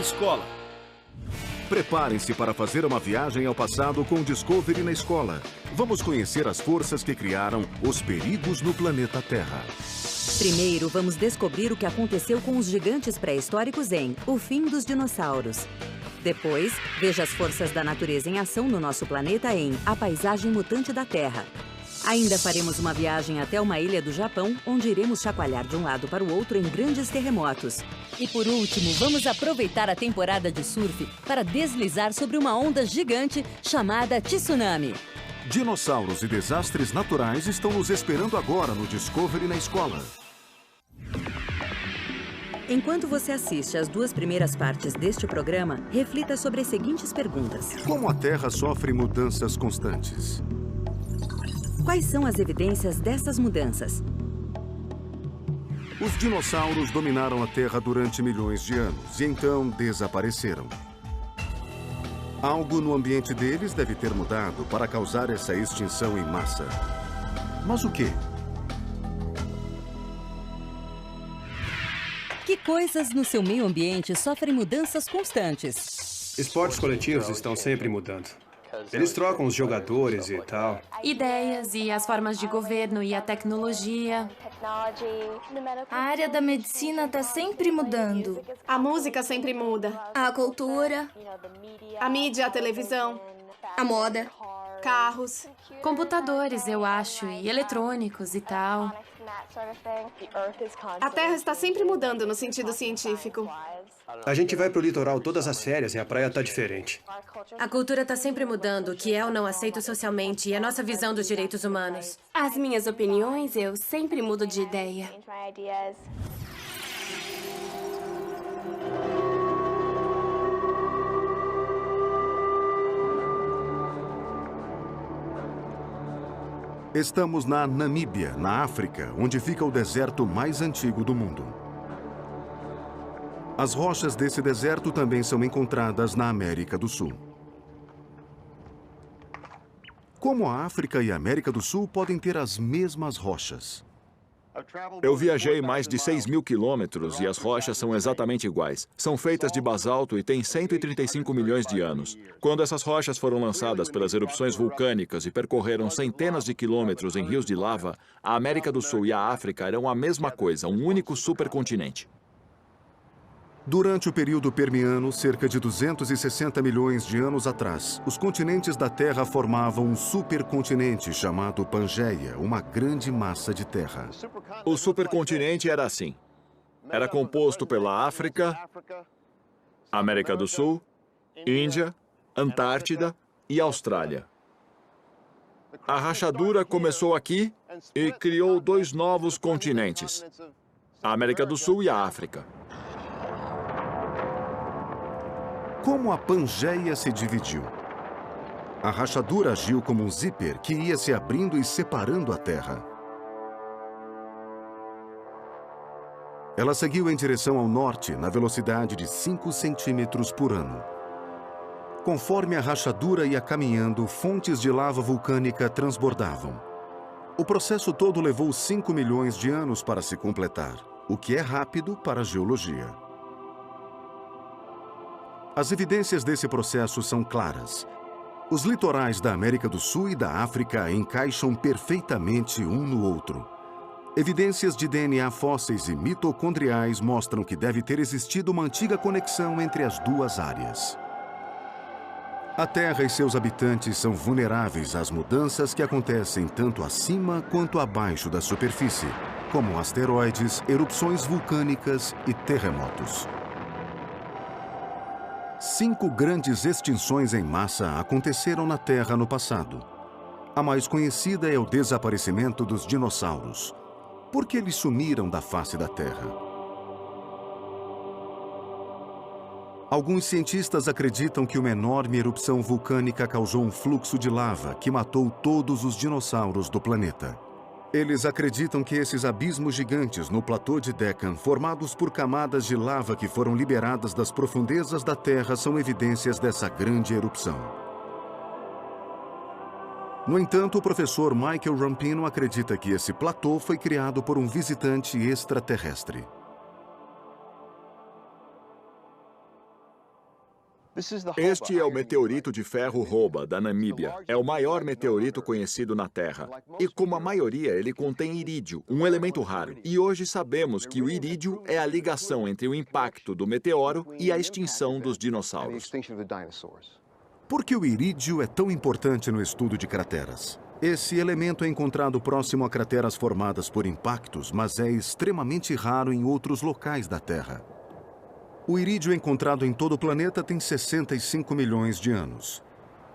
escola. Preparem-se para fazer uma viagem ao passado com o Discovery na escola. Vamos conhecer as forças que criaram os perigos no planeta Terra. Primeiro, vamos descobrir o que aconteceu com os gigantes pré-históricos em O Fim dos Dinossauros. Depois, veja as forças da natureza em ação no nosso planeta em A Paisagem Mutante da Terra. Ainda faremos uma viagem até uma ilha do Japão, onde iremos chacoalhar de um lado para o outro em grandes terremotos. E por último, vamos aproveitar a temporada de surf para deslizar sobre uma onda gigante chamada tsunami. Dinossauros e desastres naturais estão nos esperando agora no Discovery na escola. Enquanto você assiste às 2 primeiras partes deste programa, reflita sobre as seguintes perguntas. Como a Terra sofre mudanças constantes? Quais são as evidências dessas mudanças? Os dinossauros dominaram a Terra durante milhões de anos e então desapareceram. Algo no ambiente deles deve ter mudado para causar essa extinção em massa. Mas o quê? Que coisas no seu meio ambiente sofrem mudanças constantes? Esportes coletivos estão sempre mudando. Eles trocam os jogadores e tal. Ideias e as formas de governo e a tecnologia. A área da medicina está sempre mudando. A música sempre muda. A cultura. A mídia, a televisão. A moda. Carros. Computadores, eu acho, e eletrônicos e tal. A Terra está sempre mudando no sentido científico. A gente vai pro litoral todas as férias e a praia tá diferente. A cultura está sempre mudando, o que é ou não aceito socialmente e a nossa visão dos direitos humanos. As minhas opiniões, eu sempre mudo de ideia. Estamos na Namíbia, na África, onde fica o deserto mais antigo do mundo. As rochas desse deserto também são encontradas na América do Sul. Como a África e a América do Sul podem ter as mesmas rochas? Eu viajei mais de 6.000 quilômetros e as rochas são exatamente iguais. São feitas de basalto e têm 135 milhões de anos. Quando essas rochas foram lançadas pelas erupções vulcânicas e percorreram centenas de quilômetros em rios de lava, a América do Sul e a África eram a mesma coisa, um único supercontinente. Durante o período Permiano, cerca de 260 milhões de anos atrás, os continentes da Terra formavam um supercontinente chamado Pangeia, uma grande massa de terra. O supercontinente era assim. Era composto pela África, América do Sul, Índia, Antártida e Austrália. A rachadura começou aqui e criou 2 novos continentes, a América do Sul e a África. Como a Pangeia se dividiu? A rachadura agiu como um zíper que ia se abrindo e separando a Terra. Ela seguiu em direção ao norte na velocidade de 5 centímetros por ano. Conforme a rachadura ia caminhando, fontes de lava vulcânica transbordavam. O processo todo levou 5 milhões de anos para se completar, o que é rápido para a geologia. As evidências desse processo são claras. Os litorais da América do Sul e da África encaixam perfeitamente um no outro. Evidências de DNA fósseis e mitocondriais mostram que deve ter existido uma antiga conexão entre as duas áreas. A Terra e seus habitantes são vulneráveis às mudanças que acontecem tanto acima quanto abaixo da superfície, como asteroides, erupções vulcânicas e terremotos. 5 grandes extinções em massa aconteceram na Terra no passado. A mais conhecida é o desaparecimento dos dinossauros. Por que eles sumiram da face da Terra? Alguns cientistas acreditam que uma enorme erupção vulcânica causou um fluxo de lava que matou todos os dinossauros do planeta. Eles acreditam que esses abismos gigantes no platô de Deccan, formados por camadas de lava que foram liberadas das profundezas da Terra, são evidências dessa grande erupção. No entanto, o professor Michael Rampino acredita que esse platô foi criado por um visitante extraterrestre. Este é o meteorito de ferro Roba, da Namíbia. É o maior meteorito conhecido na Terra. E como a maioria, ele contém irídio, um elemento raro. E hoje sabemos que o irídio é a ligação entre o impacto do meteoro e a extinção dos dinossauros. Por que o irídio é tão importante no estudo de crateras? Esse elemento é encontrado próximo a crateras formadas por impactos, mas é extremamente raro em outros locais da Terra. O irídio encontrado em todo o planeta tem 65 milhões de anos.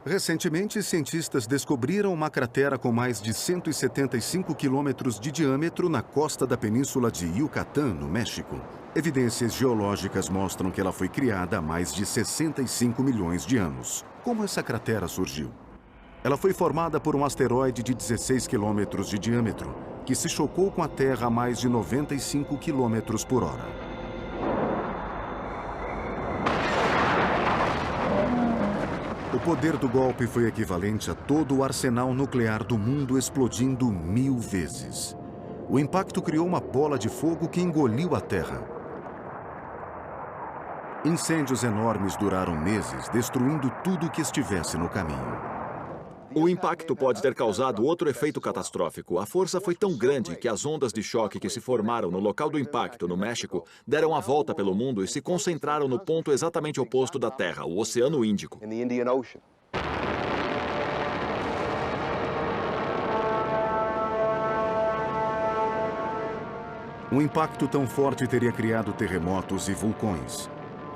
Recentemente, cientistas descobriram uma cratera com mais de 175 quilômetros de diâmetro na costa da península de Yucatán, no México. Evidências geológicas mostram que ela foi criada há mais de 65 milhões de anos. Como essa cratera surgiu? Ela foi formada por um asteroide de 16 quilômetros de diâmetro, que se chocou com a Terra a mais de 95 quilômetros por hora. O poder do golpe foi equivalente a todo o arsenal nuclear do mundo explodindo 1000 vezes. O impacto criou uma bola de fogo que engoliu a Terra. Incêndios enormes duraram meses, destruindo tudo que estivesse no caminho. O impacto pode ter causado outro efeito catastrófico. A força foi tão grande que as ondas de choque que se formaram no local do impacto, no México, deram a volta pelo mundo e se concentraram no ponto exatamente oposto da Terra, o Oceano Índico. Um impacto tão forte teria criado terremotos e vulcões.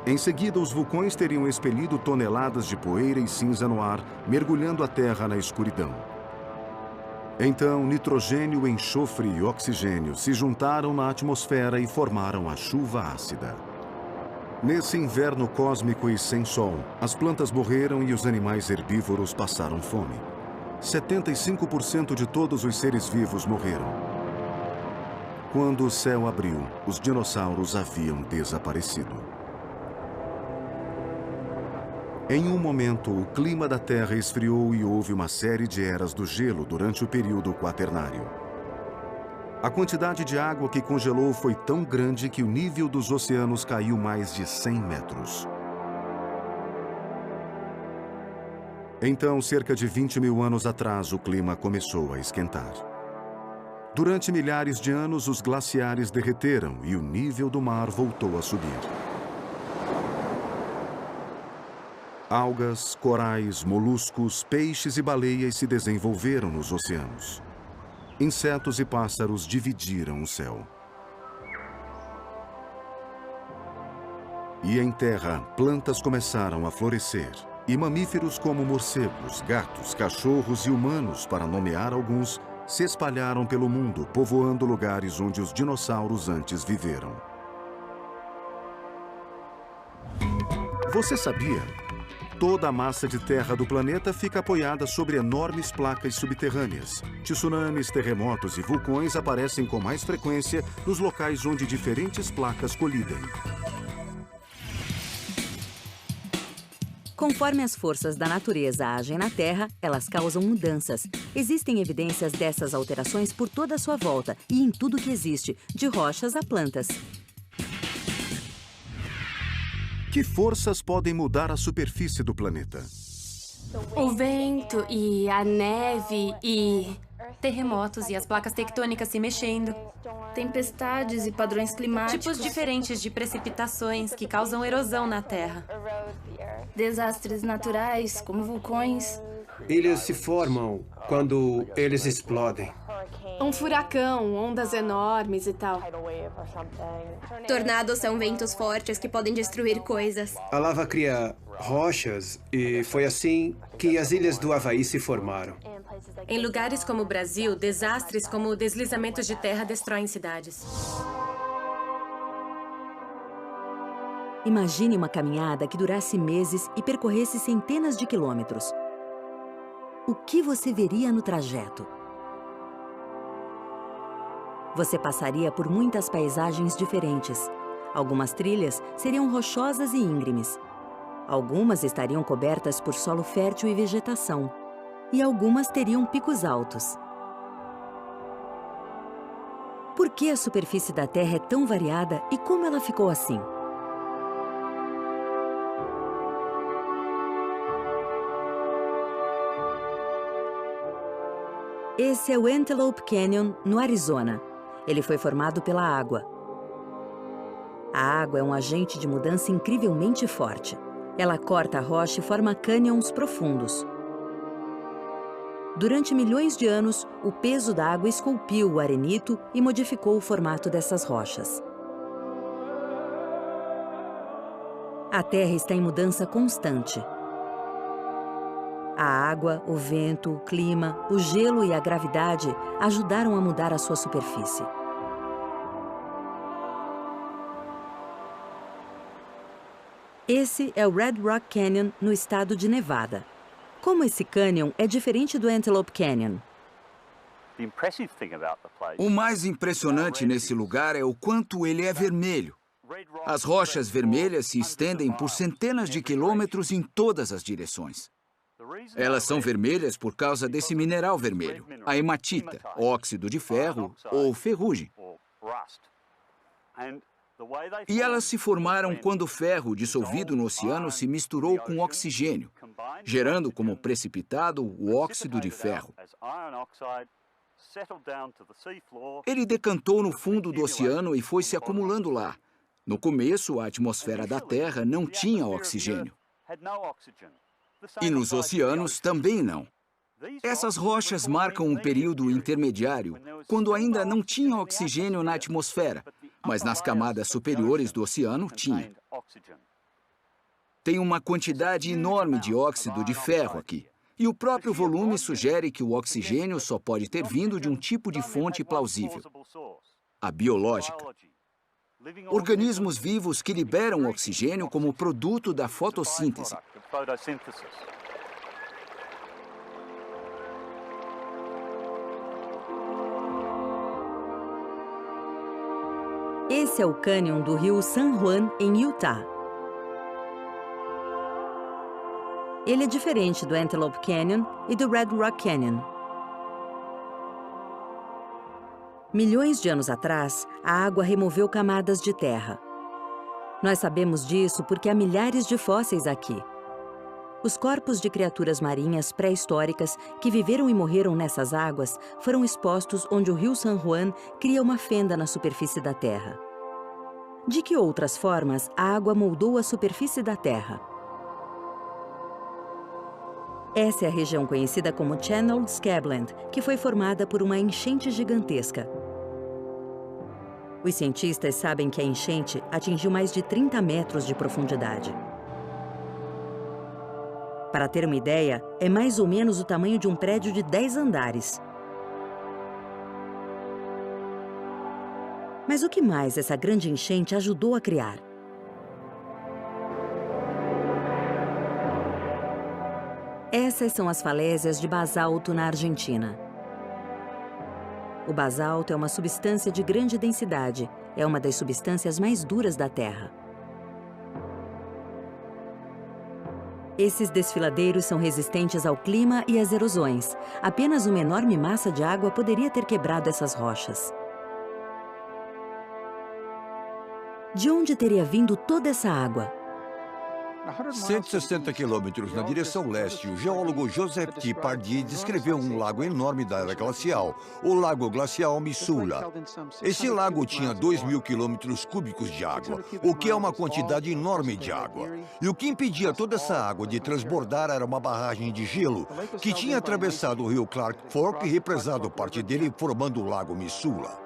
Em seguida, os vulcões teriam expelido toneladas de poeira e cinza no ar, mergulhando a Terra na escuridão. Então, nitrogênio, enxofre e oxigênio se juntaram na atmosfera e formaram a chuva ácida. Nesse inverno cósmico e sem sol, as plantas morreram e os animais herbívoros passaram fome. 75% de todos os seres vivos morreram. Quando o céu abriu, os dinossauros haviam desaparecido. Em um momento, o clima da Terra esfriou e houve uma série de eras do gelo durante o período quaternário. A quantidade de água que congelou foi tão grande que o nível dos oceanos caiu mais de 100 metros. Então, cerca de 20 mil anos atrás, o clima começou a esquentar. Durante milhares de anos, os glaciares derreteram e o nível do mar voltou a subir. Algas, corais, moluscos, peixes e baleias se desenvolveram nos oceanos. Insetos e pássaros dividiram o céu. E em terra, plantas começaram a florescer. E mamíferos como morcegos, gatos, cachorros e humanos, para nomear alguns, se espalharam pelo mundo, povoando lugares onde os dinossauros antes viveram. Você sabia? Toda a massa de terra do planeta fica apoiada sobre enormes placas subterrâneas. Tsunamis, terremotos e vulcões aparecem com mais frequência nos locais onde diferentes placas colidem. Conforme as forças da natureza agem na Terra, elas causam mudanças. Existem evidências dessas alterações por toda a sua volta e em tudo que existe, de rochas a plantas. Que forças podem mudar a superfície do planeta? O vento e a neve e terremotos e as placas tectônicas se mexendo. Tempestades e padrões climáticos. Tipos diferentes de precipitações que causam erosão na Terra. Desastres naturais, como vulcões. Ilhas se formam quando eles explodem. Um furacão, ondas enormes e tal. Tornados são ventos fortes que podem destruir coisas. A lava cria rochas e foi assim que as ilhas do Havaí se formaram. Em lugares como o Brasil, desastres como deslizamentos de terra destroem cidades. Imagine uma caminhada que durasse meses e percorresse centenas de quilômetros. O que você veria no trajeto? Você passaria por muitas paisagens diferentes. Algumas trilhas seriam rochosas e íngremes. Algumas estariam cobertas por solo fértil e vegetação. E algumas teriam picos altos. Por que a superfície da Terra é tão variada e como ela ficou assim? Esse é o Antelope Canyon, no Arizona. Ele foi formado pela água. A água é um agente de mudança incrivelmente forte. Ela corta a rocha e forma cânions profundos. Durante milhões de anos, o peso da água esculpiu o arenito e modificou o formato dessas rochas. A Terra está em mudança constante. A água, o vento, o clima, o gelo e a gravidade ajudaram a mudar a sua superfície. Esse é o Red Rock Canyon, no estado de Nevada. Como esse cânion é diferente do Antelope Canyon? O mais impressionante nesse lugar é o quanto ele é vermelho. As rochas vermelhas se estendem por centenas de quilômetros em todas as direções. Elas são vermelhas por causa desse mineral vermelho, a hematita, óxido de ferro ou ferrugem. E elas se formaram quando o ferro dissolvido no oceano se misturou com oxigênio, gerando como precipitado o óxido de ferro. Ele decantou no fundo do oceano e foi se acumulando lá. No começo, a atmosfera da Terra não tinha oxigênio. E nos oceanos também não. Essas rochas marcam um período intermediário, quando ainda não tinha oxigênio na atmosfera, mas nas camadas superiores do oceano tinha. Tem uma quantidade enorme de óxido de ferro aqui. E o próprio volume sugere que o oxigênio só pode ter vindo de um tipo de fonte plausível, a biológica. Organismos vivos que liberam oxigênio como produto da fotossíntese. Esse é o cânion do rio San Juan, em Utah. Ele é diferente do Antelope Canyon e do Red Rock Canyon. Milhões de anos atrás, a água removeu camadas de terra. Nós sabemos disso porque há milhares de fósseis aqui. Os corpos de criaturas marinhas pré-históricas que viveram e morreram nessas águas foram expostos onde o rio San Juan cria uma fenda na superfície da Terra. De que outras formas a água moldou a superfície da Terra? Essa é a região conhecida como Channeled Scabland, que foi formada por uma enchente gigantesca. Os cientistas sabem que a enchente atingiu mais de 30 metros de profundidade. Para ter uma ideia, é mais ou menos o tamanho de um prédio de 10 andares. Mas o que mais essa grande enchente ajudou a criar? Essas são as falésias de basalto na Argentina. O basalto é uma substância de grande densidade. É uma das substâncias mais duras da Terra. Esses desfiladeiros são resistentes ao clima e às erosões. Apenas uma enorme massa de água poderia ter quebrado essas rochas. De onde teria vindo toda essa água? 160 quilômetros na direção leste, o geólogo Joseph T. Pardee descreveu um lago enorme da era glacial, o Lago Glacial Missoula. Esse lago tinha 2.000 quilômetros cúbicos de água, o que é uma quantidade enorme de água. E o que impedia toda essa água de transbordar era uma barragem de gelo, que tinha atravessado o rio Clark Fork e represado parte dele, formando o Lago Missoula.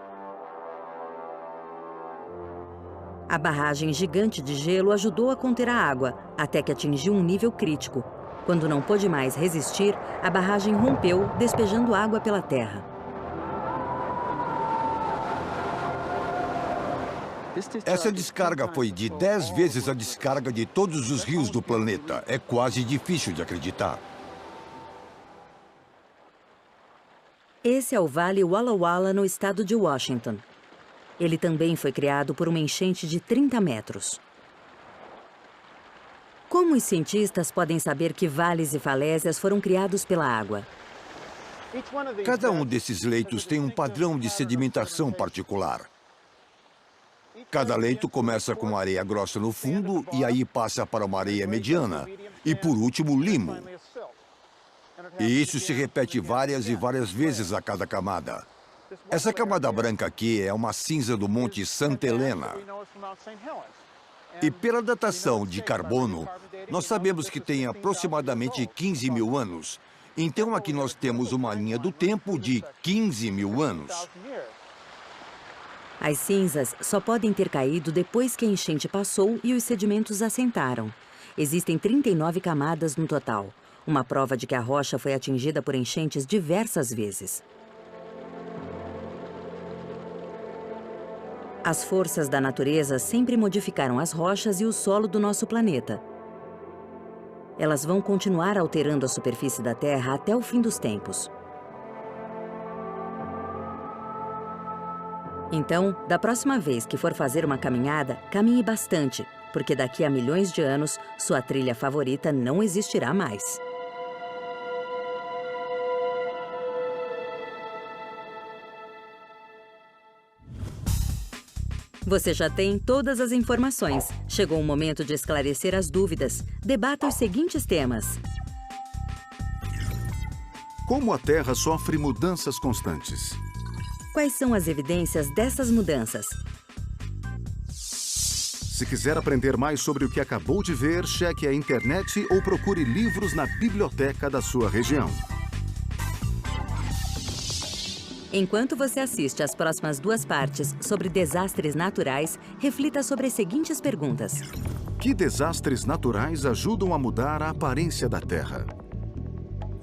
A barragem gigante de gelo ajudou a conter a água, até que atingiu um nível crítico. Quando não pôde mais resistir, a barragem rompeu, despejando água pela terra. Essa descarga foi de 10 vezes a descarga de todos os rios do planeta. É quase difícil de acreditar. Esse é o Vale Walla Walla, no estado de Washington. Ele também foi criado por uma enchente de 30 metros. Como os cientistas podem saber que vales e falésias foram criados pela água? Cada um desses leitos tem um padrão de sedimentação particular. Cada leito começa com areia grossa no fundo e aí passa para uma areia mediana. E, por último, limo. E isso se repete várias e várias vezes a cada camada. Essa camada branca aqui é uma cinza do Monte Santa Helena. E pela datação de carbono, nós sabemos que tem aproximadamente 15 mil anos. Então aqui nós temos uma linha do tempo de 15 mil anos. As cinzas só podem ter caído depois que a enchente passou e os sedimentos assentaram. Existem 39 camadas no total, uma prova de que a rocha foi atingida por enchentes diversas vezes. As forças da natureza sempre modificaram as rochas e o solo do nosso planeta. Elas vão continuar alterando a superfície da Terra até o fim dos tempos. Então, da próxima vez que for fazer uma caminhada, caminhe bastante, porque daqui a milhões de anos, sua trilha favorita não existirá mais. Você já tem todas as informações. Chegou o momento de esclarecer as dúvidas. Debata os seguintes temas. Como a Terra sofre mudanças constantes? Quais são as evidências dessas mudanças? Se quiser aprender mais sobre o que acabou de ver, cheque a internet ou procure livros na biblioteca da sua região. Enquanto você assiste às próximas 2 partes sobre desastres naturais, reflita sobre as seguintes perguntas. Que desastres naturais ajudam a mudar a aparência da Terra?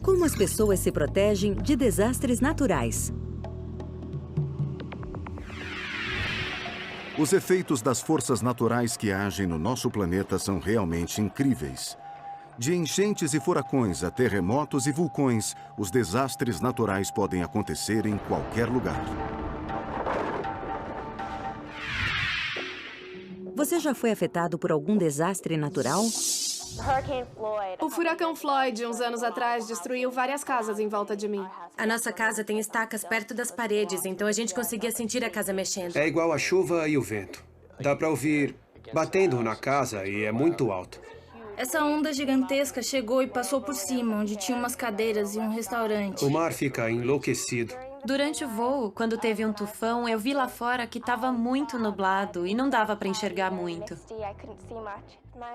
Como as pessoas se protegem de desastres naturais? Os efeitos das forças naturais que agem no nosso planeta são realmente incríveis. De enchentes e furacões a terremotos e vulcões, os desastres naturais podem acontecer em qualquer lugar. Você já foi afetado por algum desastre natural? O furacão Floyd, uns anos atrás, destruiu várias casas em volta de mim. A nossa casa tem estacas perto das paredes, então a gente conseguia sentir a casa mexendo. É igual a chuva e o vento. Dá para ouvir batendo na casa e é muito alto. Essa onda gigantesca chegou e passou por cima, onde tinha umas cadeiras e um restaurante. O mar fica enlouquecido. Durante o voo, quando teve um tufão, eu vi lá fora que estava muito nublado e não dava para enxergar muito.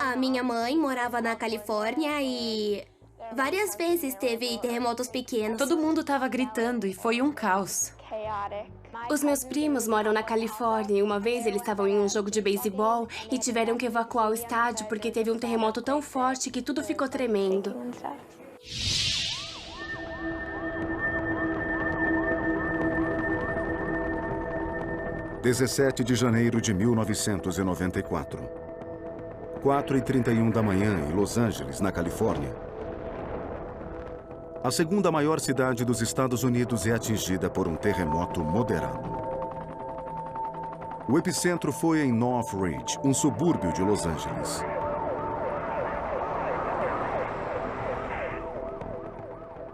A minha mãe morava na Califórnia e várias vezes teve terremotos pequenos. Todo mundo estava gritando e foi um caos. Os meus primos moram na Califórnia e uma vez eles estavam em um jogo de beisebol e tiveram que evacuar o estádio porque teve um terremoto tão forte que tudo ficou tremendo. – 17 de janeiro de 1994. 4h31 da manhã em Los Angeles, na Califórnia. A segunda maior cidade dos Estados Unidos é atingida por um terremoto moderado. O epicentro foi em North Ridge, um subúrbio de Los Angeles.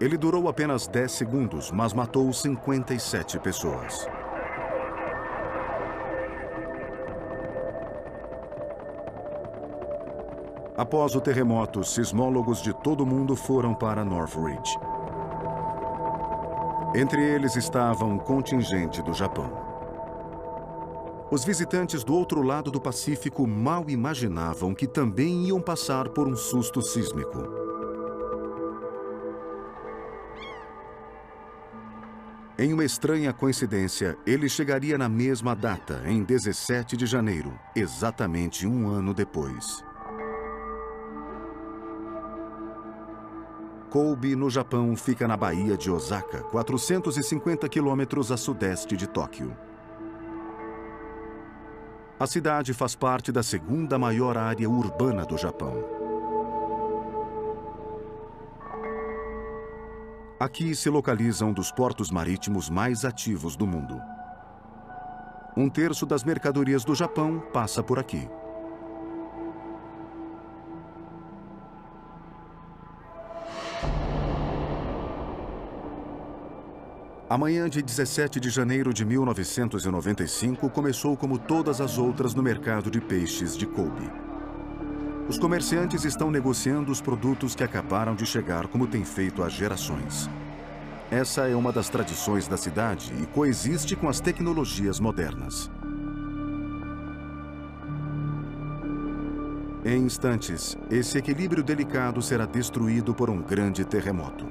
Ele durou apenas 10 segundos, mas matou 57 pessoas. Após o terremoto, sismólogos de todo o mundo foram para North Ridge. Entre eles estava um contingente do Japão. Os visitantes do outro lado do Pacífico mal imaginavam que também iam passar por um susto sísmico. Em uma estranha coincidência, ele chegaria na mesma data, em 17 de janeiro, exatamente um ano depois. Kobe, no Japão, fica na Baía de Osaka, 450 quilômetros a sudeste de Tóquio. A cidade faz parte da segunda maior área urbana do Japão. Aqui se localiza um dos portos marítimos mais ativos do mundo. 1/3 das mercadorias do Japão passa por aqui. A manhã de 17 de janeiro de 1995 começou como todas as outras no mercado de peixes de Kobe. Os comerciantes estão negociando os produtos que acabaram de chegar, como tem feito há gerações. Essa é uma das tradições da cidade e coexiste com as tecnologias modernas. Em instantes, esse equilíbrio delicado será destruído por um grande terremoto.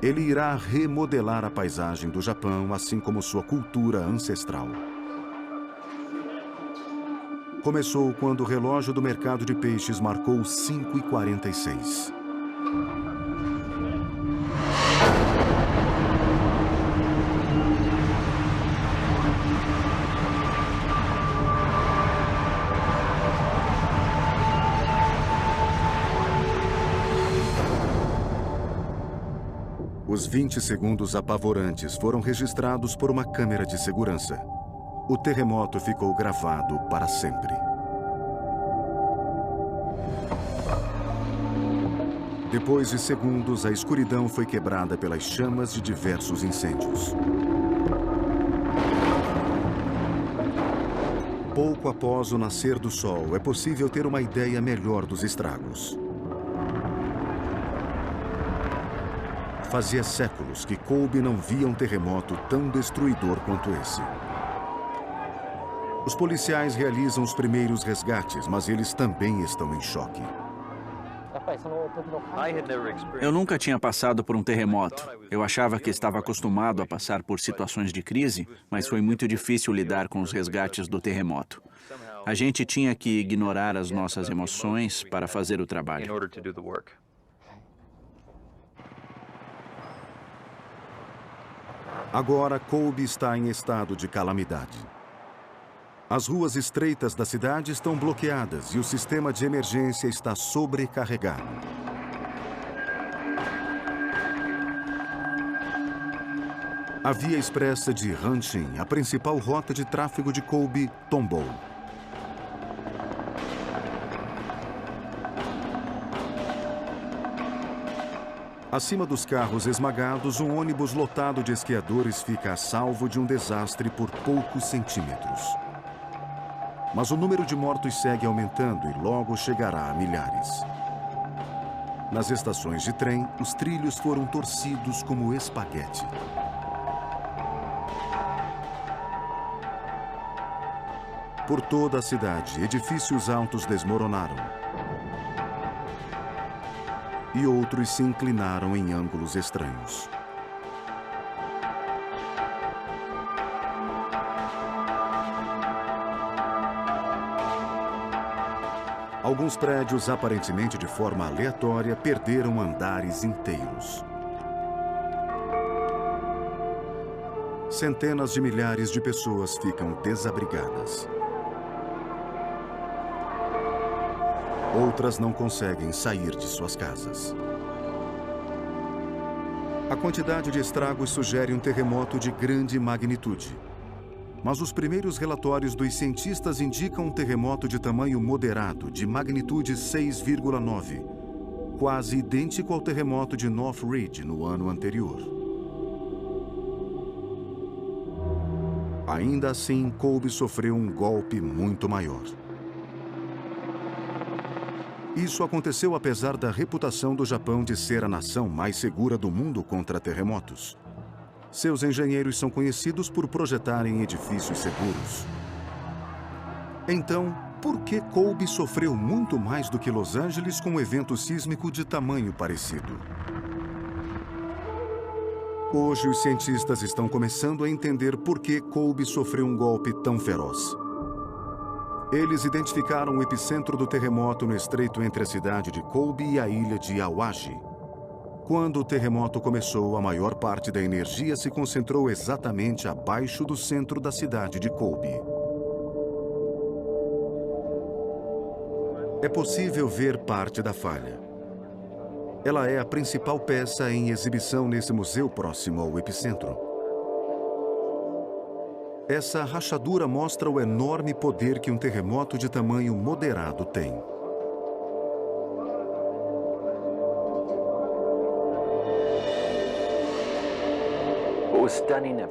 Ele irá remodelar a paisagem do Japão, assim como sua cultura ancestral. Começou quando o relógio do mercado de peixes marcou 5h46. Os 20 segundos apavorantes foram registrados por uma câmera de segurança. O terremoto ficou gravado para sempre. Depois de segundos, a escuridão foi quebrada pelas chamas de diversos incêndios. Pouco após o nascer do sol, é possível ter uma ideia melhor dos estragos. Fazia séculos que Kobe não via um terremoto tão destruidor quanto esse. Os policiais realizam os primeiros resgates, mas eles também estão em choque. Eu nunca tinha passado por um terremoto. Eu achava que estava acostumado a passar por situações de crise, mas foi muito difícil lidar com os resgates do terremoto. A gente tinha que ignorar as nossas emoções para fazer o trabalho. Agora, Kobe está em estado de calamidade. As ruas estreitas da cidade estão bloqueadas e o sistema de emergência está sobrecarregado. A via expressa de Hanshin, a principal rota de tráfego de Kobe, tombou. Acima dos carros esmagados, um ônibus lotado de esquiadores fica a salvo de um desastre por poucos centímetros. Mas o número de mortos segue aumentando e logo chegará a milhares. Nas estações de trem, os trilhos foram torcidos como espaguete. Por toda a cidade, edifícios altos desmoronaram. E outros se inclinaram em ângulos estranhos. Alguns prédios, aparentemente de forma aleatória, perderam andares inteiros. Centenas de milhares de pessoas ficam desabrigadas. Outras não conseguem sair de suas casas. A quantidade de estragos sugere um terremoto de grande magnitude. Mas os primeiros relatórios dos cientistas indicam um terremoto de tamanho moderado, de magnitude 6,9, quase idêntico ao terremoto de Northridge no ano anterior. Ainda assim, Kobe sofreu um golpe muito maior. Isso aconteceu apesar da reputação do Japão de ser a nação mais segura do mundo contra terremotos. Seus engenheiros são conhecidos por projetarem edifícios seguros. Então, por que Kobe sofreu muito mais do que Los Angeles com um evento sísmico de tamanho parecido? Hoje, os cientistas estão começando a entender por que Kobe sofreu um golpe tão feroz. Eles identificaram o epicentro do terremoto no estreito entre a cidade de Kobe e a ilha de Awaji. Quando o terremoto começou, a maior parte da energia se concentrou exatamente abaixo do centro da cidade de Kobe. É possível ver parte da falha. Ela é a principal peça em exibição nesse museu próximo ao epicentro. Essa rachadura mostra o enorme poder que um terremoto de tamanho moderado tem.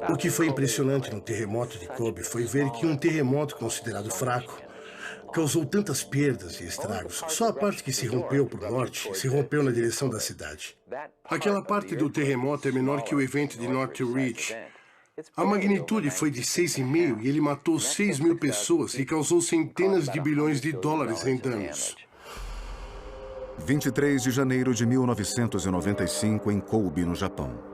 O que foi impressionante no terremoto de Kobe foi ver que um terremoto considerado fraco causou tantas perdas e estragos. Só a parte que se rompeu para o norte se rompeu na direção da cidade. Aquela parte do terremoto é menor que o evento de Northridge. A magnitude foi de 6,5 e ele matou 6.000 pessoas e causou centenas de bilhões de dólares em danos. 23 de janeiro de 1995, em Kobe, no Japão.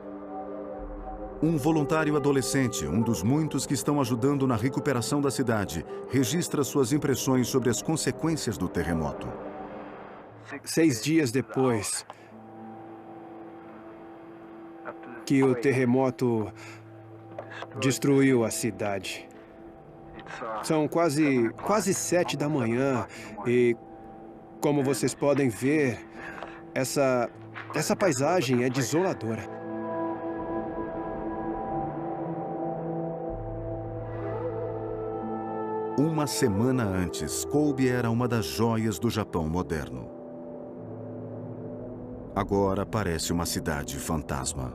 Um voluntário adolescente, um dos muitos que estão ajudando na recuperação da cidade, registra suas impressões sobre as consequências do terremoto. 6 dias depois que o terremoto destruiu a cidade. São quase 7 da manhã e, como vocês podem ver, essa paisagem é desoladora. Uma semana antes, Kobe era uma das joias do Japão moderno. Agora parece uma cidade fantasma.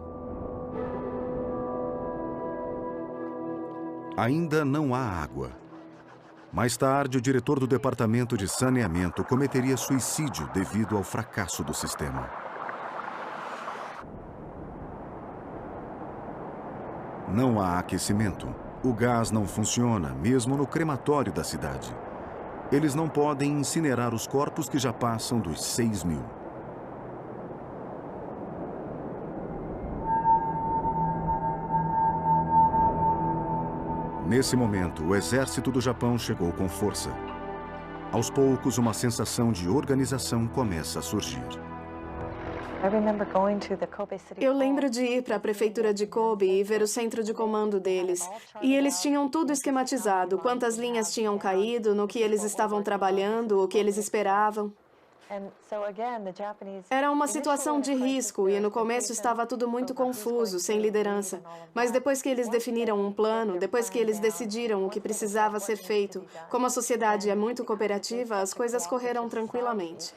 Ainda não há água. Mais tarde, o diretor do Departamento de Saneamento cometeria suicídio devido ao fracasso do sistema. Não há aquecimento. O gás não funciona, mesmo no crematório da cidade. Eles não podem incinerar os corpos que já passam dos 6.000. Nesse momento, o exército do Japão chegou com força. Aos poucos, uma sensação de organização começa a surgir. Eu lembro de ir para a prefeitura de Kobe e ver o centro de comando deles. E eles tinham tudo esquematizado, quantas linhas tinham caído, no que eles estavam trabalhando, o que eles esperavam. Era uma situação de risco e no começo estava tudo muito confuso, sem liderança. Mas depois que eles definiram um plano, depois que eles decidiram o que precisava ser feito, como a sociedade é muito cooperativa, as coisas correram tranquilamente.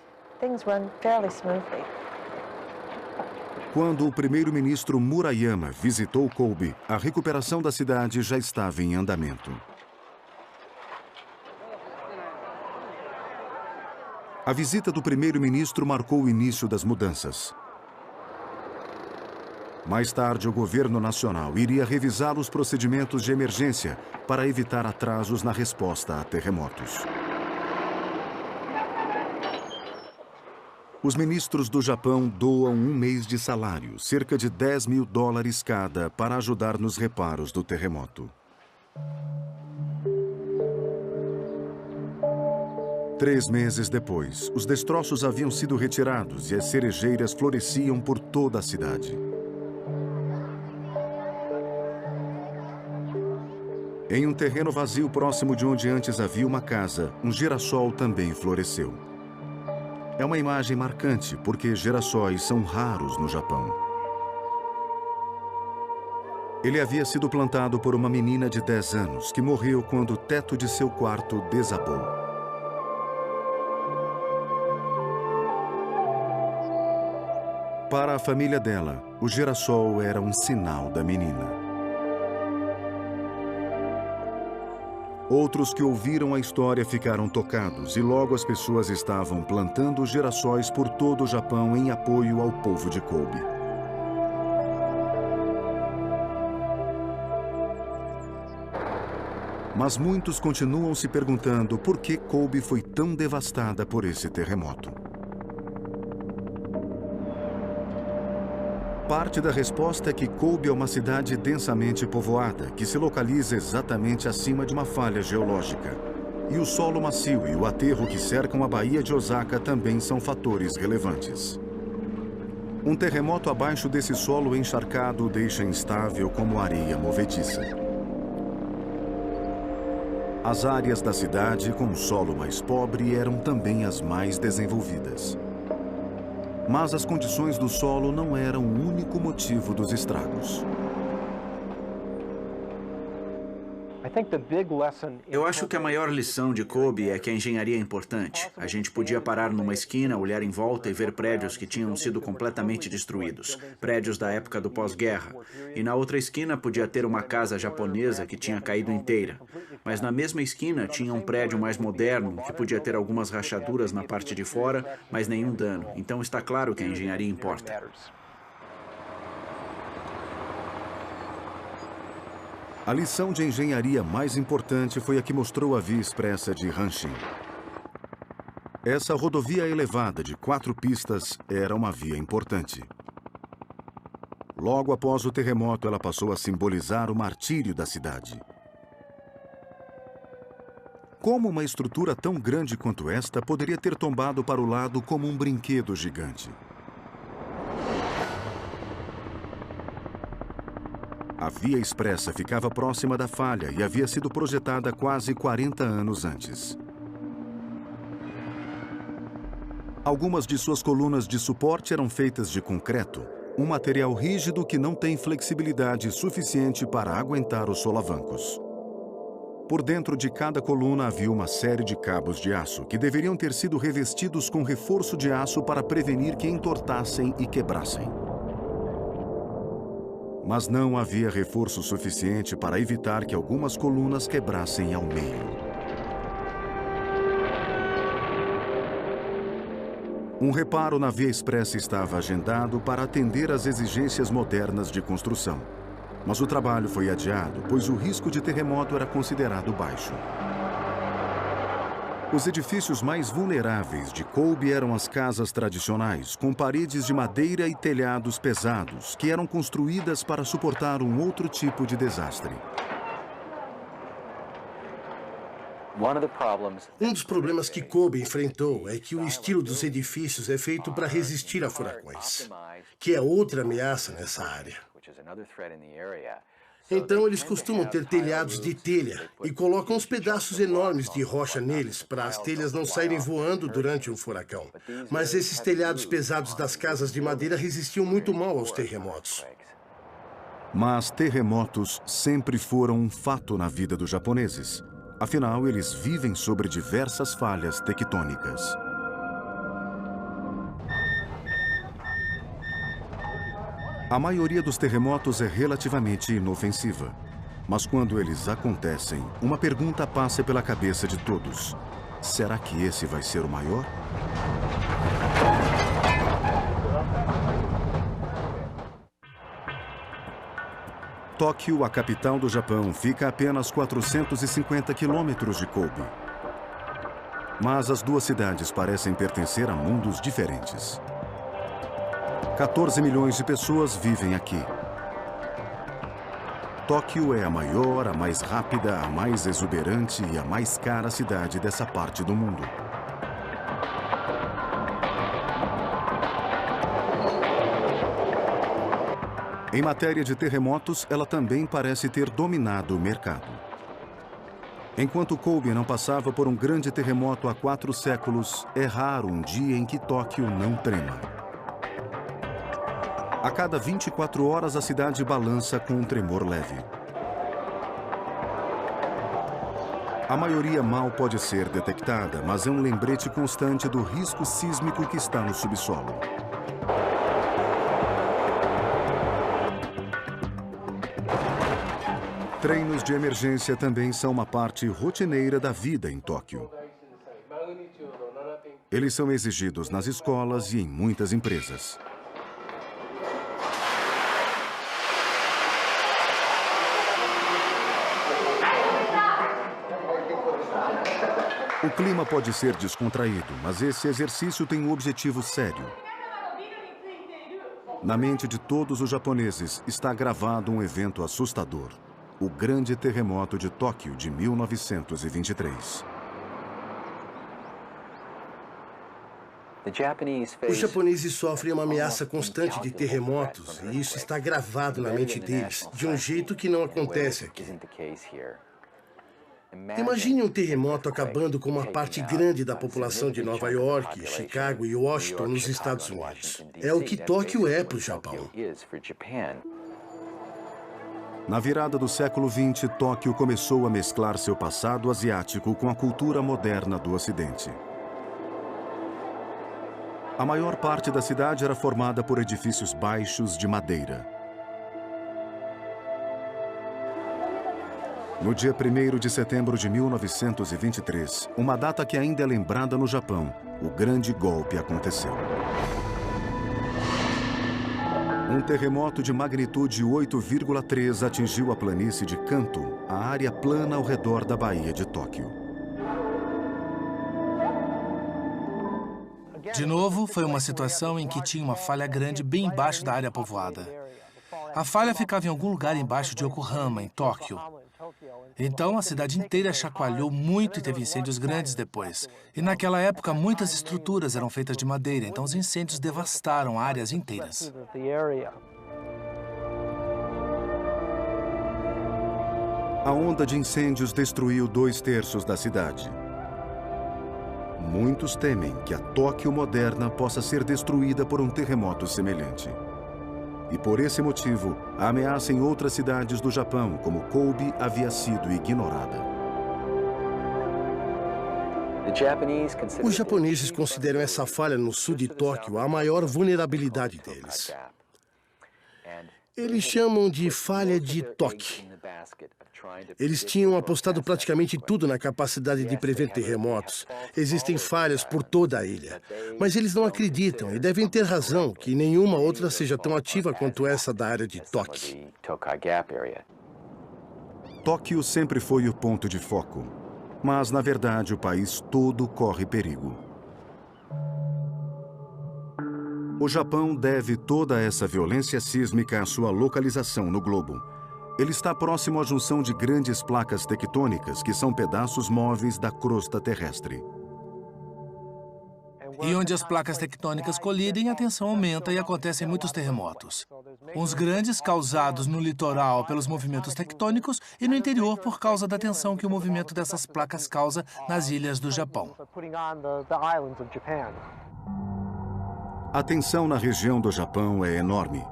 Quando o primeiro-ministro Murayama visitou Kobe, a recuperação da cidade já estava em andamento. A visita do primeiro-ministro marcou o início das mudanças. Mais tarde, o governo nacional iria revisar os procedimentos de emergência para evitar atrasos na resposta a terremotos. Os ministros do Japão doam um mês de salário, cerca de $10.000 cada, para ajudar nos reparos do terremoto. 3 meses depois, os destroços haviam sido retirados e as cerejeiras floresciam por toda a cidade. Em um terreno vazio próximo de onde antes havia uma casa, um girassol também floresceu. É uma imagem marcante, porque girassóis são raros no Japão. Ele havia sido plantado por uma menina de 10 anos, que morreu quando o teto de seu quarto desabou. Para a família dela, o girassol era um sinal da menina. Outros que ouviram a história ficaram tocados e logo as pessoas estavam plantando girassóis por todo o Japão em apoio ao povo de Kobe. Mas muitos continuam se perguntando por que Kobe foi tão devastada por esse terremoto. Parte da resposta é que Kobe é uma cidade densamente povoada, que se localiza exatamente acima de uma falha geológica. E o solo macio e o aterro que cercam a Baía de Osaka também são fatores relevantes. Um terremoto abaixo desse solo encharcado o deixa instável como areia movediça. As áreas da cidade com um solo mais pobre eram também as mais desenvolvidas. Mas as condições do solo não eram o único motivo dos estragos. Eu acho que a maior lição de Kobe é que a engenharia é importante. A gente podia parar numa esquina, olhar em volta e ver prédios que tinham sido completamente destruídos. Prédios da época do pós-guerra. E na outra esquina podia ter uma casa japonesa que tinha caído inteira. Mas na mesma esquina tinha um prédio mais moderno que podia ter algumas rachaduras na parte de fora, mas nenhum dano. Então está claro que a engenharia importa. A lição de engenharia mais importante foi a que mostrou a Via Expressa de Hanshin. Essa rodovia elevada de 4 pistas era uma via importante. Logo após o terremoto, ela passou a simbolizar o martírio da cidade. Como uma estrutura tão grande quanto esta poderia ter tombado para o lado como um brinquedo gigante? A Via Expressa ficava próxima da falha e havia sido projetada quase 40 anos antes. Algumas de suas colunas de suporte eram feitas de concreto, um material rígido que não tem flexibilidade suficiente para aguentar os solavancos. Por dentro de cada coluna havia uma série de cabos de aço que deveriam ter sido revestidos com reforço de aço para prevenir que entortassem e quebrassem. Mas não havia reforço suficiente para evitar que algumas colunas quebrassem ao meio. Um reparo na Via Expressa estava agendado para atender às exigências modernas de construção. Mas o trabalho foi adiado, pois o risco de terremoto era considerado baixo. Os edifícios mais vulneráveis de Kobe eram as casas tradicionais, com paredes de madeira e telhados pesados, que eram construídas para suportar um outro tipo de desastre. Um dos problemas que Kobe enfrentou é que o estilo dos edifícios é feito para resistir a furacões, que é outra ameaça nessa área. Então, eles costumam ter telhados de telha e colocam uns pedaços enormes de rocha neles para as telhas não saírem voando durante um furacão. Mas esses telhados pesados das casas de madeira resistiam muito mal aos terremotos. Mas terremotos sempre foram um fato na vida dos japoneses. Afinal, eles vivem sobre diversas falhas tectônicas. A maioria dos terremotos é relativamente inofensiva. Mas quando eles acontecem, uma pergunta passa pela cabeça de todos. Será que esse vai ser o maior? Tóquio, a capital do Japão, fica a apenas 450 quilômetros de Kobe. Mas as duas cidades parecem pertencer a mundos diferentes. 14 milhões de pessoas vivem aqui. Tóquio é a maior, a mais rápida, a mais exuberante e a mais cara cidade dessa parte do mundo. Em matéria de terremotos, ela também parece ter dominado o mercado. Enquanto Kobe não passava por um grande terremoto há 4 séculos, é raro um dia em que Tóquio não trema. A cada 24 horas, a cidade balança com um tremor leve. A maioria mal pode ser detectada, mas é um lembrete constante do risco sísmico que está no subsolo. Treinos de emergência também são uma parte rotineira da vida em Tóquio. Eles são exigidos nas escolas e em muitas empresas. O clima pode ser descontraído, mas esse exercício tem um objetivo sério. Na mente de todos os japoneses está gravado um evento assustador: o Grande Terremoto de Tóquio de 1923. Os japoneses sofrem uma ameaça constante de terremotos e isso está gravado na mente deles, de um jeito que não acontece aqui. Imagine um terremoto acabando com uma parte grande da população de Nova York, Chicago e Washington nos Estados Unidos. É o que Tóquio é para o Japão. Na virada do século XX, Tóquio começou a mesclar seu passado asiático com a cultura moderna do Ocidente. A maior parte da cidade era formada por edifícios baixos de madeira. No dia 1º de setembro de 1923, uma data que ainda é lembrada no Japão, o grande golpe aconteceu. Um terremoto de magnitude 8,3 atingiu a planície de Kanto, a área plana ao redor da Baía de Tóquio. De novo, foi uma situação em que tinha uma falha grande bem embaixo da área povoada. A falha ficava em algum lugar embaixo de Yokohama, em Tóquio. Então, a cidade inteira chacoalhou muito e teve incêndios grandes depois. E naquela época, muitas estruturas eram feitas de madeira, então os incêndios devastaram áreas inteiras. A onda de incêndios destruiu 2/3 da cidade. Muitos temem que a Tóquio moderna possa ser destruída por um terremoto semelhante. E por esse motivo, a ameaça em outras cidades do Japão, como Kobe, havia sido ignorada. Os japoneses consideram essa falha no sul de Tóquio a maior vulnerabilidade deles. Eles chamam de falha de Toki. Eles tinham apostado praticamente tudo na capacidade de prever terremotos. Existem falhas por toda a ilha. Mas eles não acreditam e devem ter razão que nenhuma outra seja tão ativa quanto essa da área de Toki. Tóquio sempre foi o ponto de foco. Mas, na verdade, o país todo corre perigo. O Japão deve toda essa violência sísmica à sua localização no globo. Ele está próximo à junção de grandes placas tectônicas, que são pedaços móveis da crosta terrestre. E onde as placas tectônicas colidem, a tensão aumenta e acontecem muitos terremotos. Uns grandes causados no litoral pelos movimentos tectônicos e no interior por causa da tensão que o movimento dessas placas causa nas ilhas do Japão. A tensão na região do Japão é enorme.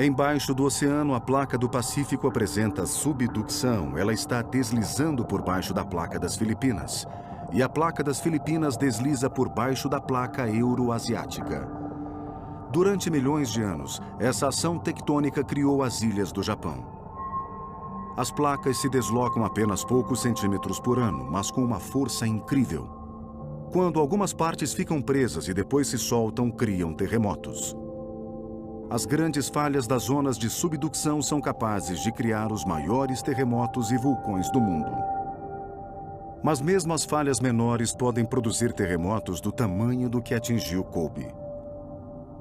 Embaixo do oceano, a placa do Pacífico apresenta subducção. Ela está deslizando por baixo da placa das Filipinas. E a placa das Filipinas desliza por baixo da placa euroasiática. Durante milhões de anos, essa ação tectônica criou as ilhas do Japão. As placas se deslocam apenas poucos centímetros por ano, mas com uma força incrível. Quando algumas partes ficam presas e depois se soltam, criam terremotos. As grandes falhas das zonas de subducção são capazes de criar os maiores terremotos e vulcões do mundo. Mas mesmo as falhas menores podem produzir terremotos do tamanho do que atingiu Kobe.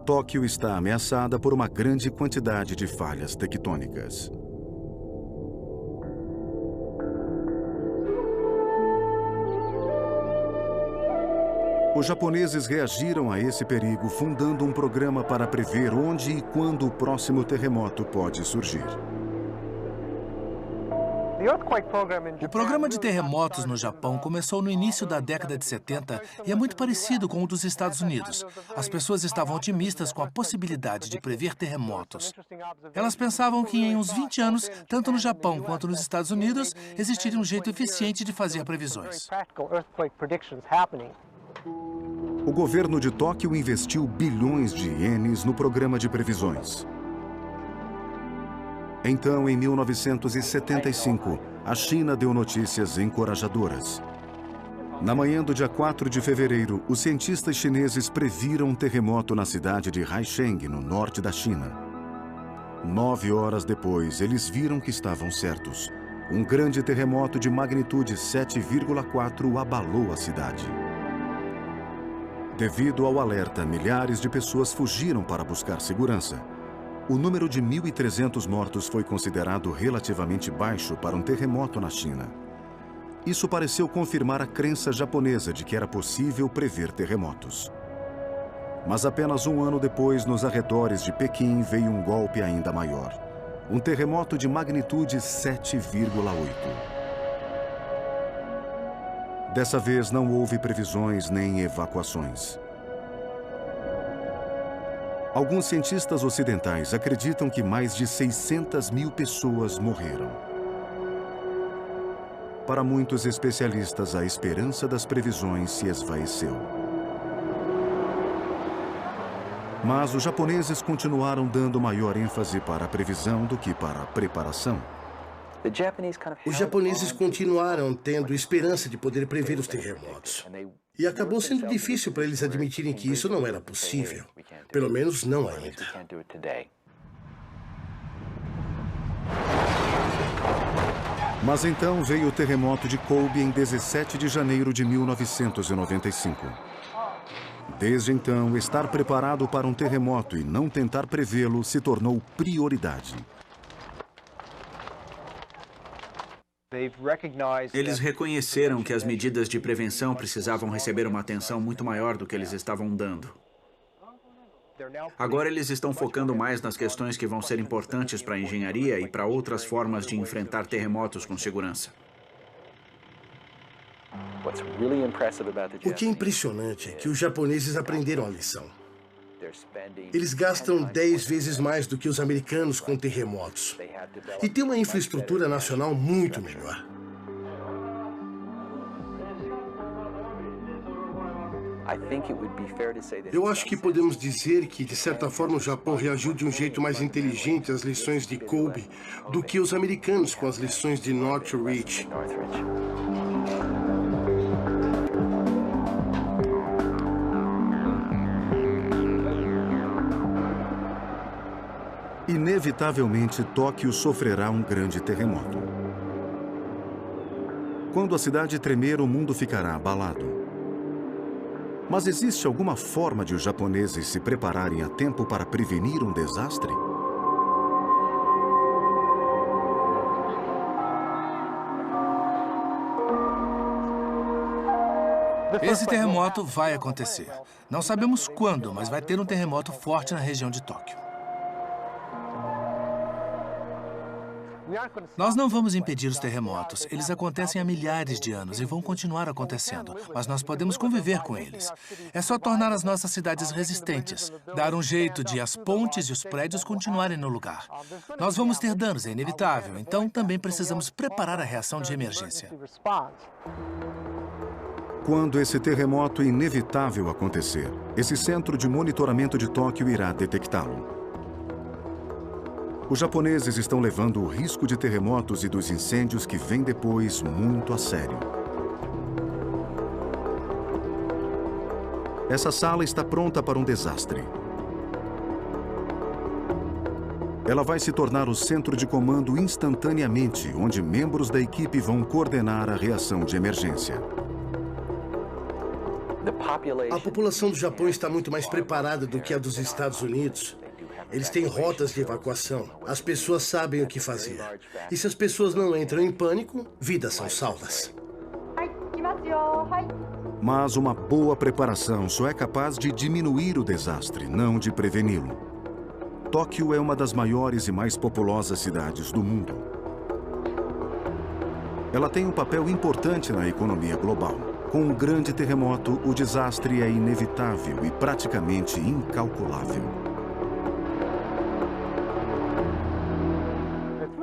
Tóquio está ameaçada por uma grande quantidade de falhas tectônicas. Os japoneses reagiram a esse perigo fundando um programa para prever onde e quando o próximo terremoto pode surgir. O programa de terremotos no Japão começou no início da década de 70 e é muito parecido com o dos Estados Unidos. As pessoas estavam otimistas com a possibilidade de prever terremotos. Elas pensavam que em uns 20 anos, tanto no Japão quanto nos Estados Unidos, existiria um jeito eficiente de fazer previsões. O governo de Tóquio investiu bilhões de ienes no programa de previsões. Então, em 1975, a China deu notícias encorajadoras. Na manhã do dia 4 de fevereiro, os cientistas chineses previram um terremoto na cidade de Haisheng, no norte da China. 9 horas depois, eles viram que estavam certos. Um grande terremoto de magnitude 7,4 abalou a cidade. Devido ao alerta, milhares de pessoas fugiram para buscar segurança. O número de 1.300 mortos foi considerado relativamente baixo para um terremoto na China. Isso pareceu confirmar a crença japonesa de que era possível prever terremotos. Mas apenas um ano depois, nos arredores de Pequim, veio um golpe ainda maior. Um terremoto de magnitude 7,8. Dessa vez não houve previsões nem evacuações. Alguns cientistas ocidentais acreditam que mais de 600 mil pessoas morreram. Para muitos especialistas, a esperança das previsões se esvaeceu. Mas os japoneses continuaram dando maior ênfase para a previsão do que para a preparação. Os japoneses continuaram tendo esperança de poder prever os terremotos. E acabou sendo difícil para eles admitirem que isso não era possível. Pelo menos não ainda. Mas então veio o terremoto de Kobe em 17 de janeiro de 1995. Desde então, estar preparado para um terremoto e não tentar prevê-lo se tornou prioridade. Eles reconheceram que as medidas de prevenção precisavam receber uma atenção muito maior do que eles estavam dando. Agora eles estão focando mais nas questões que vão ser importantes para a engenharia e para outras formas de enfrentar terremotos com segurança. O que é impressionante é que os japoneses aprenderam a lição. Eles gastam 10 vezes mais do que os americanos com terremotos. E têm uma infraestrutura nacional muito melhor. Eu acho que podemos dizer que, de certa forma, o Japão reagiu de um jeito mais inteligente às lições de Kobe do que os americanos com as lições de Northridge. Inevitavelmente, Tóquio sofrerá um grande terremoto. Quando a cidade tremer, o mundo ficará abalado. Mas existe alguma forma de os japoneses se prepararem a tempo para prevenir um desastre? Esse terremoto vai acontecer. Não sabemos quando, mas vai ter um terremoto forte na região de Tóquio. Nós não vamos impedir os terremotos. Eles acontecem há milhares de anos e vão continuar acontecendo, mas nós podemos conviver com eles. É só tornar as nossas cidades resistentes, dar um jeito de as pontes e os prédios continuarem no lugar. Nós vamos ter danos, é inevitável, então também precisamos preparar a reação de emergência. Quando esse terremoto inevitável acontecer, esse centro de monitoramento de Tóquio irá detectá-lo. Os japoneses estão levando o risco de terremotos e dos incêndios que vêm depois muito a sério. Essa sala está pronta para um desastre. Ela vai se tornar o centro de comando instantaneamente, onde membros da equipe vão coordenar a reação de emergência. A população do Japão está muito mais preparada do que a dos Estados Unidos. Eles têm rotas de evacuação. As pessoas sabem o que fazer. E se as pessoas não entram em pânico, vidas são salvas. Mas uma boa preparação só é capaz de diminuir o desastre, não de preveni-lo. Tóquio é uma das maiores e mais populosas cidades do mundo. Ela tem um papel importante na economia global. Com um grande terremoto, o desastre é inevitável e praticamente incalculável.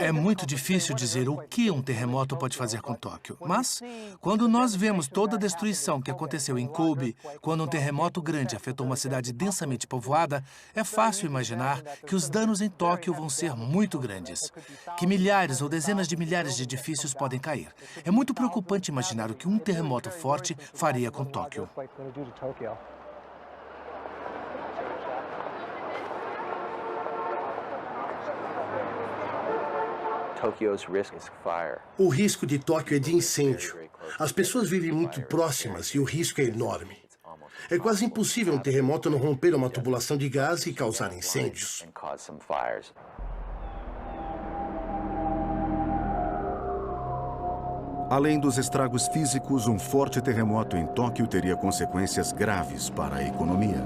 É muito difícil dizer o que um terremoto pode fazer com Tóquio. Mas, quando nós vemos toda a destruição que aconteceu em Kobe, quando um terremoto grande afetou uma cidade densamente povoada, é fácil imaginar que os danos em Tóquio vão ser muito grandes. Que milhares ou dezenas de milhares de edifícios podem cair. É muito preocupante imaginar o que um terremoto forte faria com Tóquio. O risco de Tóquio é de incêndio. As pessoas vivem muito próximas e o risco é enorme. É quase impossível um terremoto não romper uma tubulação de gás e causar incêndios. Além dos estragos físicos, um forte terremoto em Tóquio teria consequências graves para a economia.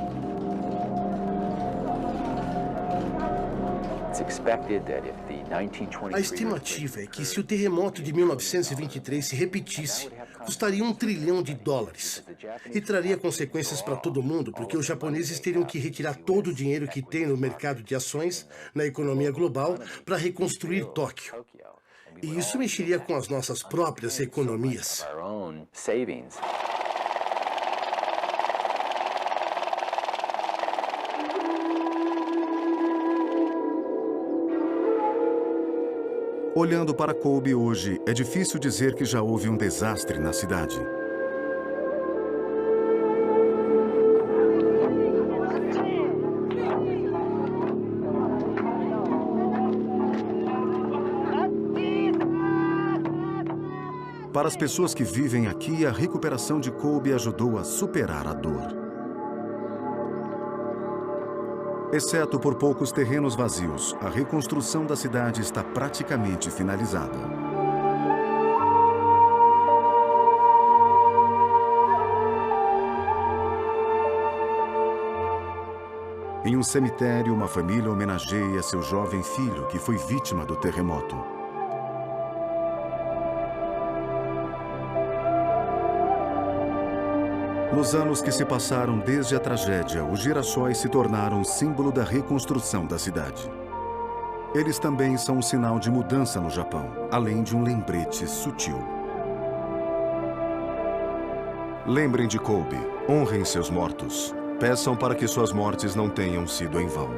A estimativa é que se o terremoto de 1923 se repetisse, custaria $1 trilhão. E traria consequências para todo mundo, porque os japoneses teriam que retirar todo o dinheiro que tem no mercado de ações, na economia global, para reconstruir Tóquio. E isso mexeria com as nossas próprias economias. Olhando para Kobe hoje, é difícil dizer que já houve um desastre na cidade. Para as pessoas que vivem aqui, a recuperação de Kobe ajudou a superar a dor. Exceto por poucos terrenos vazios, a reconstrução da cidade está praticamente finalizada. Em um cemitério, uma família homenageia seu jovem filho que foi vítima do terremoto. Nos anos que se passaram desde a tragédia, os girassóis se tornaram símbolo da reconstrução da cidade. Eles também são um sinal de mudança no Japão, além de um lembrete sutil. Lembrem de Kobe, honrem seus mortos. Peçam para que suas mortes não tenham sido em vão.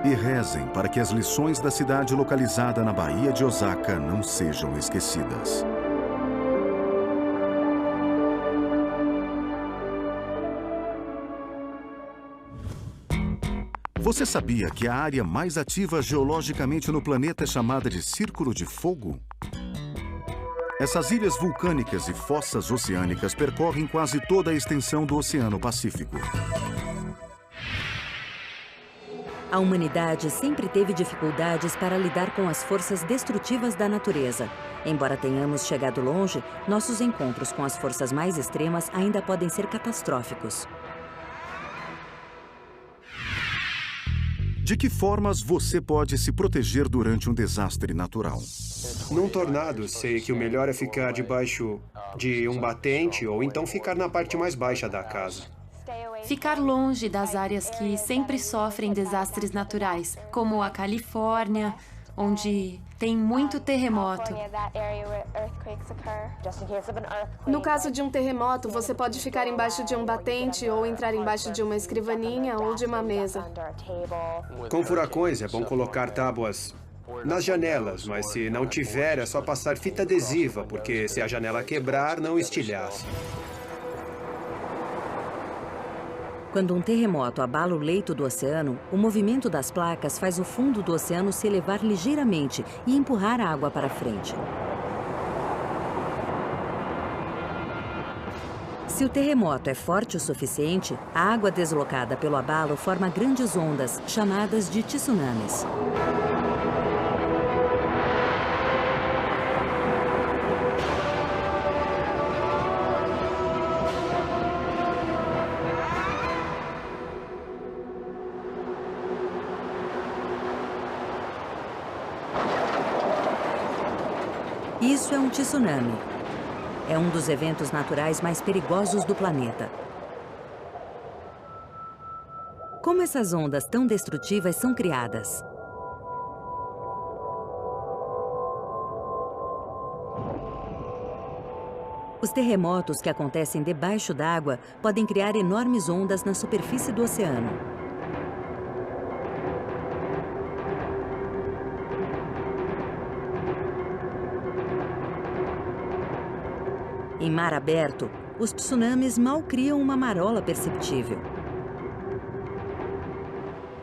E rezem para que as lições da cidade localizada na Baía de Osaka não sejam esquecidas. Você sabia que a área mais ativa geologicamente no planeta é chamada de Círculo de Fogo? Essas ilhas vulcânicas e fossas oceânicas percorrem quase toda a extensão do Oceano Pacífico. A humanidade sempre teve dificuldades para lidar com as forças destrutivas da natureza. Embora tenhamos chegado longe, nossos encontros com as forças mais extremas ainda podem ser catastróficos. De que formas você pode se proteger durante um desastre natural? Num tornado, sei que o melhor é ficar debaixo de um batente ou então ficar na parte mais baixa da casa. Ficar longe das áreas que sempre sofrem desastres naturais, como a Califórnia, onde tem muito terremoto. No caso de um terremoto, você pode ficar embaixo de um batente ou entrar embaixo de uma escrivaninha ou de uma mesa. Com furacões, é bom colocar tábuas nas janelas, mas se não tiver, é só passar fita adesiva, porque se a janela quebrar, não estilhaça. Quando um terremoto abala o leito do oceano, o movimento das placas faz o fundo do oceano se elevar ligeiramente e empurrar a água para frente. Se o terremoto é forte o suficiente, a água deslocada pelo abalo forma grandes ondas, chamadas de tsunamis. Isso é um tsunami. É um dos eventos naturais mais perigosos do planeta. Como essas ondas tão destrutivas são criadas? Os terremotos que acontecem debaixo d'água podem criar enormes ondas na superfície do oceano. Em mar aberto, os tsunamis mal criam uma marola perceptível.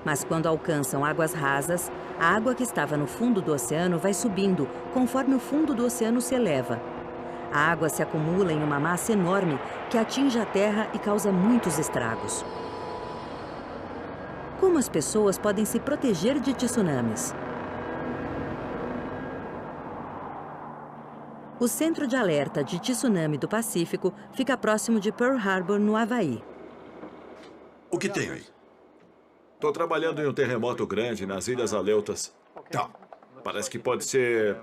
Mas quando alcançam águas rasas, a água que estava no fundo do oceano vai subindo conforme o fundo do oceano se eleva. A água se acumula em uma massa enorme que atinge a terra e causa muitos estragos. Como as pessoas podem se proteger de tsunamis? O Centro de Alerta de Tsunami do Pacífico fica próximo de Pearl Harbor, no Havaí. O que tem aí? Estou trabalhando em um terremoto grande nas Ilhas Aleutas. Tá. Parece que pode ser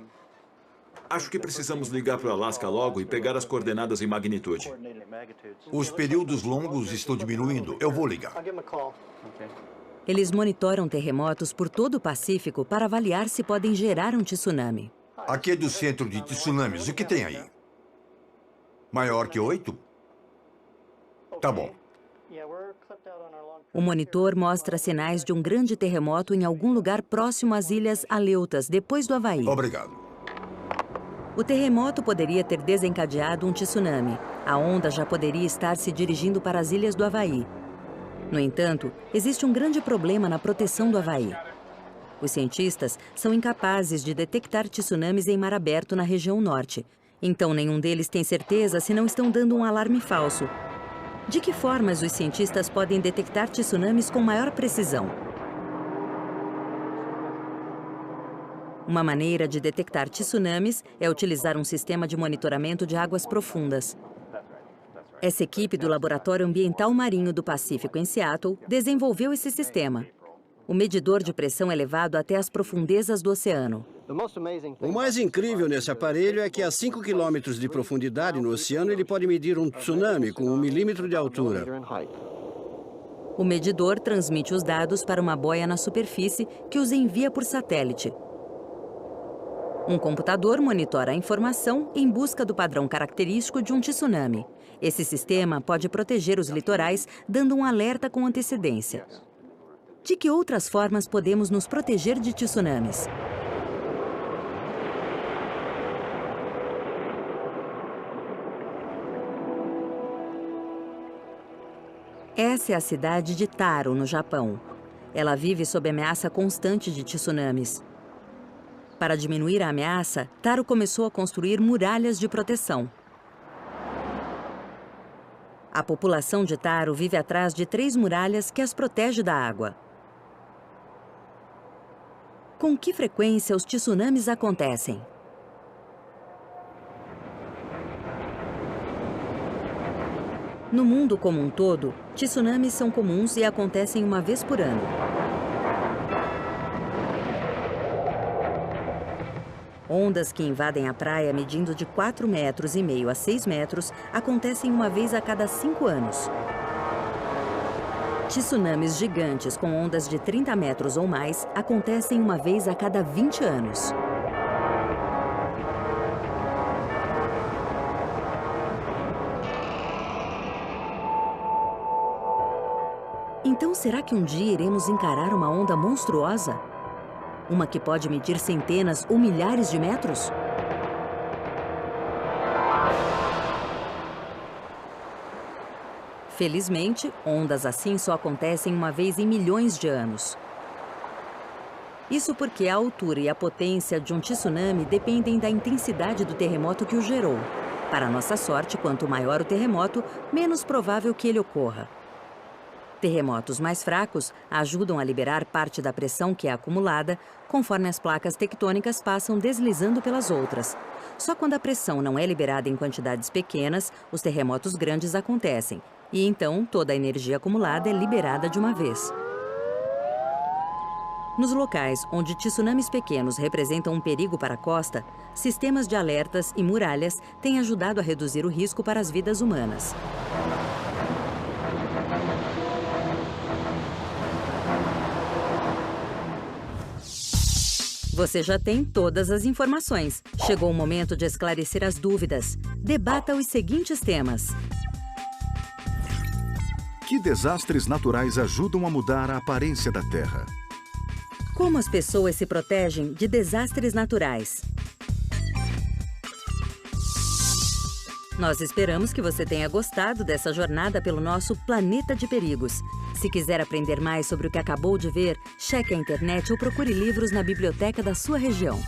Acho que precisamos ligar para o Alasca logo e pegar as coordenadas em magnitude. Os períodos longos estão diminuindo. Eu vou ligar. Eles monitoram terremotos por todo o Pacífico para avaliar se podem gerar um tsunami. Aqui é do Centro de Tsunamis. O que tem aí? Maior que 8? Tá bom. O monitor mostra sinais de um grande terremoto em algum lugar próximo às Ilhas Aleutas, depois do Havaí. Obrigado. O terremoto poderia ter desencadeado um tsunami. A onda já poderia estar se dirigindo para as ilhas do Havaí. No entanto, existe um grande problema na proteção do Havaí. Os cientistas são incapazes de detectar tsunamis em mar aberto na região norte. Então, nenhum deles tem certeza se não estão dando um alarme falso. De que formas os cientistas podem detectar tsunamis com maior precisão? Uma maneira de detectar tsunamis é utilizar um sistema de monitoramento de águas profundas. Essa equipe do Laboratório Ambiental Marinho do Pacífico, em Seattle, desenvolveu esse sistema. O medidor de pressão é levado até as profundezas do oceano. O mais incrível nesse aparelho é que a 5 quilômetros de profundidade no oceano ele pode medir um tsunami com 1 milímetro de altura. O medidor transmite os dados para uma boia na superfície que os envia por satélite. Um computador monitora a informação em busca do padrão característico de um tsunami. Esse sistema pode proteger os litorais, dando um alerta com antecedência. De que outras formas podemos nos proteger de tsunamis? Essa é a cidade de Taro, no Japão. Ela vive sob ameaça constante de tsunamis. Para diminuir a ameaça, Taro começou a construir muralhas de proteção. A população de Taro vive atrás de 3 muralhas que as protege da água. Com que frequência os tsunamis acontecem? No mundo como um todo, tsunamis são comuns e acontecem uma vez por ano. Ondas que invadem a praia medindo de 4,5 metros a 6 metros acontecem uma vez a cada 5 anos. Tsunamis gigantes com ondas de 30 metros ou mais acontecem uma vez a cada 20 anos. Então, será que um dia iremos encarar uma onda monstruosa? Uma que pode medir centenas ou milhares de metros? Felizmente, ondas assim só acontecem uma vez em milhões de anos. Isso porque a altura e a potência de um tsunami dependem da intensidade do terremoto que o gerou. Para nossa sorte, quanto maior o terremoto, menos provável que ele ocorra. Terremotos mais fracos ajudam a liberar parte da pressão que é acumulada, conforme as placas tectônicas passam deslizando pelas outras. Só quando a pressão não é liberada em quantidades pequenas, os terremotos grandes acontecem. E então, toda a energia acumulada é liberada de uma vez. Nos locais onde tsunamis pequenos representam um perigo para a costa, sistemas de alertas e muralhas têm ajudado a reduzir o risco para as vidas humanas. Você já tem todas as informações. Chegou o momento de esclarecer as dúvidas. Debata os seguintes temas. Que desastres naturais ajudam a mudar a aparência da Terra? Como as pessoas se protegem de desastres naturais? Nós esperamos que você tenha gostado dessa jornada pelo nosso planeta de perigos. Se quiser aprender mais sobre o que acabou de ver, cheque a internet ou procure livros na biblioteca da sua região.